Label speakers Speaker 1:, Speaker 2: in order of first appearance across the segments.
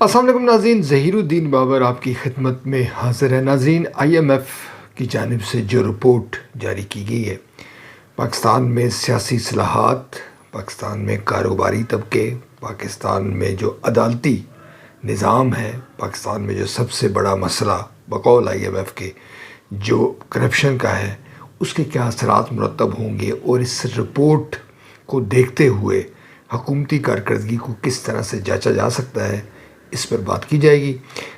Speaker 1: السلام علیکم ناظرین، ظہیر الدین بابر آپ کی خدمت میں حاضر ہے۔ ناظرین، IMF کی جانب سے جو رپورٹ جاری کی گئی ہے، پاکستان میں سیاسی اصلاحات، پاکستان میں کاروباری طبقے، پاکستان میں جو عدالتی نظام ہے، پاکستان میں جو سب سے بڑا مسئلہ بقول IMF کے جو کرپشن کا ہے، اس کے کیا اثرات مرتب ہوں گے، اور اس رپورٹ کو دیکھتے ہوئے حکومتی کارکردگی کو کس طرح سے جانچا جا سکتا ہے، اس پر بات کی جائے گی۔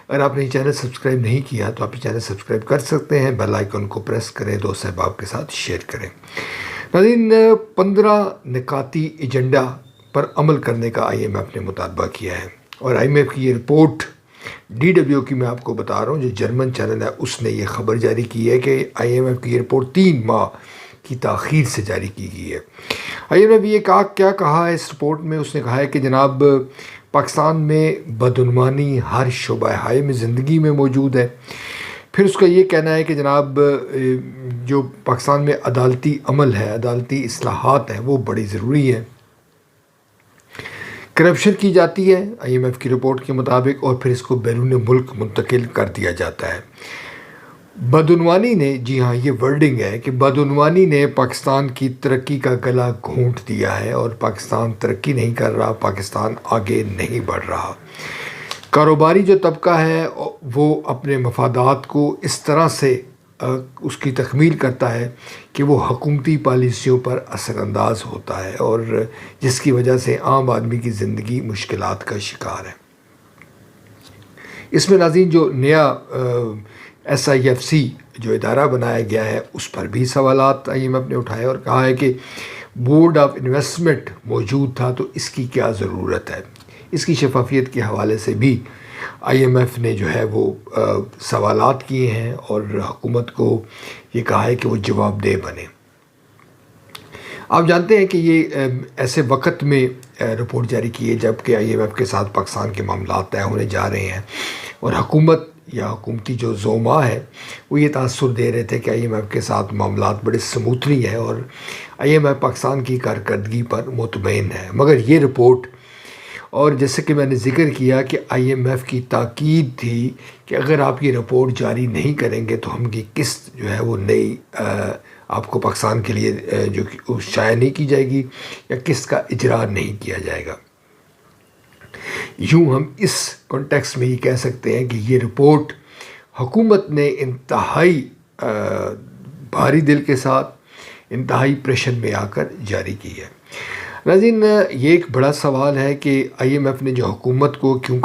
Speaker 1: اگر آپ نے یہ چینل سبسکرائب نہیں کیا تو آپ یہ چینل سبسکرائب کر سکتے ہیں، بیل آئیکن کو پریس کریں، دوست احباب کے ساتھ شیئر کریں۔ ناظرین، 15 نکاتی ایجنڈا پر عمل کرنے کا IMF نے مطالبہ کیا ہے، اور IMF کی یہ رپورٹ DW کی میں آپ کو بتا رہا ہوں، جو جرمن چینل ہے اس نے یہ خبر جاری کی ہے کہ IMF کی یہ رپورٹ 3 ماہ کی تاخیر سے جاری کی گئی ہے۔ IMF نے یہ کیا کہا ہے اس رپورٹ میں؟ اس نے کہا ہے کہ جناب، پاکستان میں بدعنوانی ہر شعبہ حیات میں زندگی میں موجود ہے۔ پھر اس کا یہ کہنا ہے کہ جناب، جو پاکستان میں عدالتی عمل ہے، عدالتی اصلاحات ہیں، وہ بڑی ضروری ہیں۔ کرپشن کی جاتی ہے IMF کی رپورٹ کے مطابق، اور پھر اس کو بیرون ملک منتقل کر دیا جاتا ہے۔ بدعنوانی نے، جی ہاں، یہ ورڈنگ ہے کہ بدعنوانی نے پاکستان کی ترقی کا گلا گھونٹ دیا ہے، اور پاکستان ترقی نہیں کر رہا، پاکستان آگے نہیں بڑھ رہا۔ کاروباری جو طبقہ ہے وہ اپنے مفادات کو اس طرح سے اس کی تکمیل کرتا ہے کہ وہ حکومتی پالیسیوں پر اثر انداز ہوتا ہے، اور جس کی وجہ سے عام آدمی کی زندگی مشکلات کا شکار ہے۔ اس میں ناظرین، جو نیا SIFC جو ادارہ بنایا گیا ہے، اس پر بھی سوالات IMF نے اٹھائے، اور کہا ہے کہ بورڈ آف انویسٹمنٹ موجود تھا تو اس کی کیا ضرورت ہے۔ اس کی شفافیت کے حوالے سے بھی IMF نے جو ہے وہ سوالات کیے ہیں، اور حکومت کو یہ کہا ہے کہ وہ جواب دہ بنے۔ آپ جانتے ہیں کہ یہ ایسے وقت میں رپورٹ جاری کی ہے جب کہ IMF کے ساتھ پاکستان کے معاملات طے ہونے جا رہے ہیں، اور حکومت یا حکومتی جو زعماء ہے وہ یہ تاثر دے رہے تھے کہ IMF کے ساتھ معاملات بڑے سموتھلی ہیں، اور IMF پاکستان کی کارکردگی پر مطمئن ہے۔ مگر یہ رپورٹ، اور جیسے کہ میں نے ذکر کیا کہ IMF کی تاکید تھی کہ اگر آپ یہ رپورٹ جاری نہیں کریں گے تو ہم کی قسط جو ہے وہ نئی آپ کو پاکستان کے لیے جو کہ شائع نہیں کی جائے گی، یا قسط کا اجرا نہیں کیا جائے گا۔ یوں ہم اس کانٹیکسٹ میں یہ کہہ سکتے ہیں کہ یہ رپورٹ حکومت نے انتہائی بھاری دل کے ساتھ، انتہائی پریشر میں آ کر جاری کی ہے۔ ناظرین، یہ ایک بڑا سوال ہے کہ IMF نے جو حکومت کو کیوں